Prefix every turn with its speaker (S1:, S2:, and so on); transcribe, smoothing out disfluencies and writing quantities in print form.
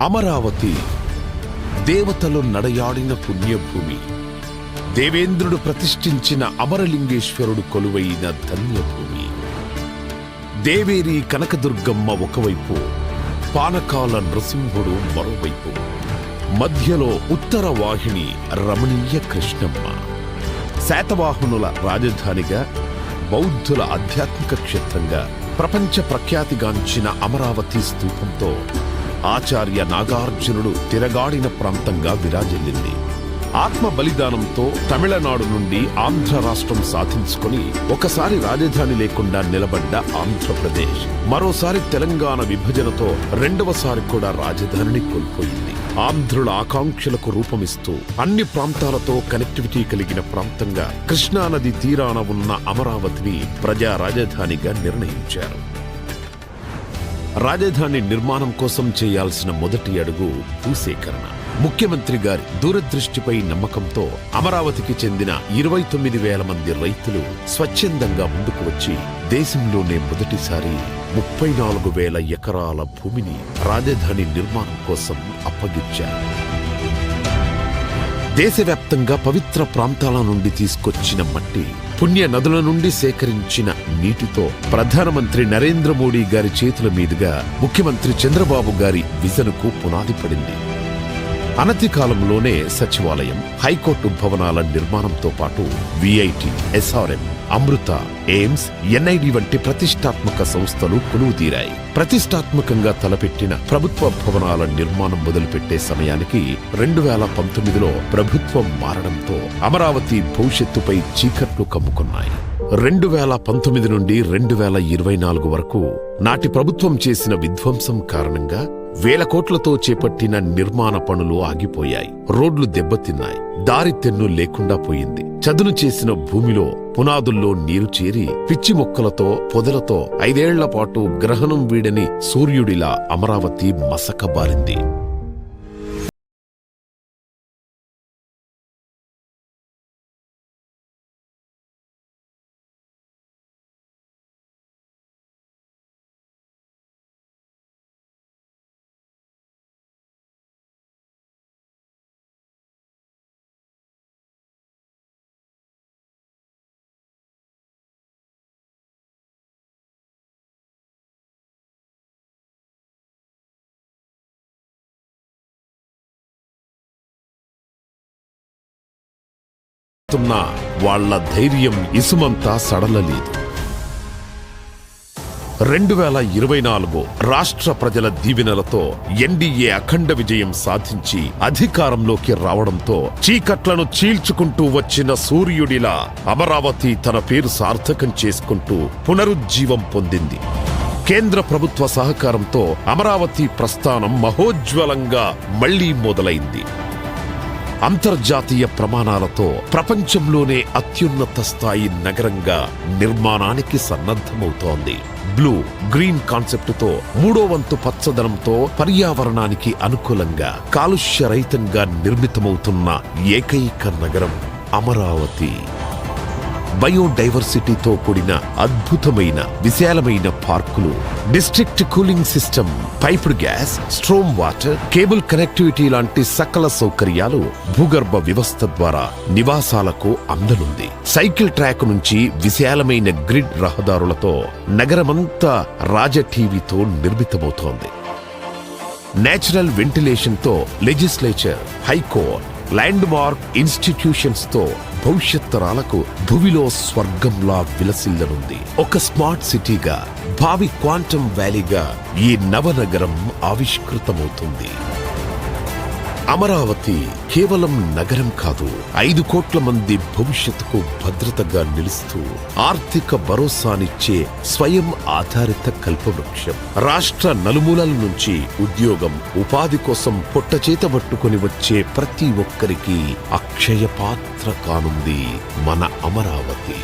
S1: అమరావతి దేవతలు నడయాడిన పుణ్యభూమి. దేవేంద్రుడు ప్రతిష్ఠించిన అమరలింగేశ్వరుడు కొలువైన ధన్యభూమి. దేవేరి కనకదుర్గమ్మ ఒకవైపు, పానకాల నృసింహుడు మరోవైపు, మధ్యలో ఉత్తర వాహిని రమణీయ కృష్ణమ్మ. శాతవాహనుల రాజధానిగా, బౌద్ధుల ఆధ్యాత్మిక క్షేత్రంగా ప్రపంచ ప్రఖ్యాతిగాంచిన అమరావతి స్తూపంతో ఆచార్య నాగార్జునుడు తిరగాడిన ప్రాంతంగా విరాజిల్లింది. ఆత్మ బలిదానంతో తమిళనాడు నుండి ఆంధ్ర రాష్ట్రం సాధించుకొని ఒకసారి రాజధాని లేకుండా నిలబడ్డ ఆంధ్రప్రదేశ్ మరోసారి తెలంగాణ విభజనతో రెండవసారి కూడా రాజధానిని కోల్పోయింది. ఆంధ్రుల ఆకాంక్షలకు రూపమిస్తూ అన్ని ప్రాంతాలతో కనెక్టివిటీ కలిగిన ప్రాంతంగా కృష్ణానది తీరాన ఉన్న అమరావతిని ప్రజా రాజధానిగా నిర్ణయించారు. రాజధాని నిర్మాణం కోసం చేయాల్సిన మొదటి అడుగు భూసేకరణ. ముఖ్యమంత్రి గారి దూరదృష్టిపై నమ్మకంతో అమరావతికి చెందిన 29,000 మంది రైతులు స్వచ్ఛందంగా ముందుకు వచ్చి దేశంలోనే మొదటిసారి 34,000 ఎకరాల భూమిని రాజధాని నిర్మాణం కోసం అప్పగించారు. దేశవ్యాప్తంగా పవిత్ర ప్రాంతాల నుండి తీసుకొచ్చిన మట్టి, పుణ్య నదుల నుండి సేకరించిన నీటితో ప్రధానమంత్రి నరేంద్ర మోడీ గారి చేతుల మీదుగా ముఖ్యమంత్రి చంద్రబాబు గారి విజన్కు పునాది పడింది. అనతి కాలంలోనే సచివాలయం, హైకోర్టు భవనాల నిర్మాణంతో పాటు విఐటి, ఎస్ఆర్ఎం, అమృత, ఎయిమ్స్, ఎన్ఐడి వంటి ప్రతిష్టాత్మక సంస్థలు కొలువుదీరాయి. ప్రతిష్టాత్మకంగా తలపెట్టిన ప్రభుత్వ భవనాల నిర్మాణం మొదలుపెట్టే సమయానికి 2019లో ప్రభుత్వం మారడంతో అమరావతి భవిష్యత్తుపై చీకట్లు కమ్ముకున్నాయి. 2019 నుండి 2024 వరకు నాటి ప్రభుత్వం చేసిన విధ్వంసం కారణంగా వేల కోట్లతో చేపట్టిన నిర్మాణ పనులు ఆగిపోయాయి. రోడ్లు దెబ్బతిన్నాయి. దారి తెన్ను లేకుండా పోయింది. చదును చేసిన భూమిలో పునాదుల్లో నీరు చేరి పిచ్చి మొక్కలతో, పొదలతో 5 ఏళ్ల పాటు గ్రహణం వీడని సూర్యుడిలా అమరావతి మసకబారింది. వాళ్ల ధైర్యం ఇసుమంతా సడలలేదు. 2024 రాష్ట్ర ప్రజల దీవెనలతో ఎన్డీఏ అఖండ విజయం సాధించి అధికారంలోకి రావడంతో చీకట్లను చీల్చుకుంటూ వచ్చిన సూర్యుడిలా అమరావతి తన పేరు సార్థకం చేసుకుంటూ పునరుజ్జీవం పొందింది. కేంద్ర ప్రభుత్వ సహకారంతో అమరావతి ప్రస్థానం మహోజ్వలంగా మళ్లీ మొదలైంది. అంతర్జాతీయ ప్రమాణాలతో ప్రపంచంలోనే అత్యున్నత స్థాయి నగరంగా నిర్మాణానికి సన్నద్ధమవుతోంది. బ్లూ గ్రీన్ కాన్సెప్టుతో 3వ వంతు పచ్చదనంతో పర్యావరణానికి అనుకూలంగా కాలుష్యరహితంగా నిర్మితమవుతున్న ఏకైక నగరం అమరావతి. బయోడైవర్సిటీతో కూడిన అద్భుతమైన విశాలమైన పార్కులు, district cooling system, piped gas, storm water, cable connectivity లాంటి సకల సౌకర్యాలు భూగర్భ వ్యవస్థ ద్వారా నివాసాలకు అందనుంది. సైకిల్ ట్రాక్ నుంచి విశాలమైన గ్రిడ్ రహదారులతో నగరమంతా రాజటీవీతో నిర్మితమవుతోంది. నేచురల్ వెంటిలేషన్ తో legislature, high court, land mark institutions తో భవిష్యత్ తరాలకు భూమిలో స్వర్గంలా విలసిల్లనుంది. ఒక స్మార్ట్ సిటీగా, భావి క్వాంటమ్ వ్యాలీగా ఈ నవనగరం ఆవిష్కృతమవుతుంది. అమరావతి కేవలం నగరం కాదు, 5 కోట్ల మంది భవిష్యత్తుకు భద్రతగా నిలుస్తూ ఆర్థిక భరోసానిచ్చే స్వయం ఆధారిత కల్పవృక్షం. రాష్ట్ర నలుమూలల నుంచి ఉద్యోగం, ఉపాధి కోసం పొట్టచేతబట్టుకొని వచ్చే ప్రతి ఒక్కరికి అక్షయ పాత్ర కానుంది మన అమరావతి.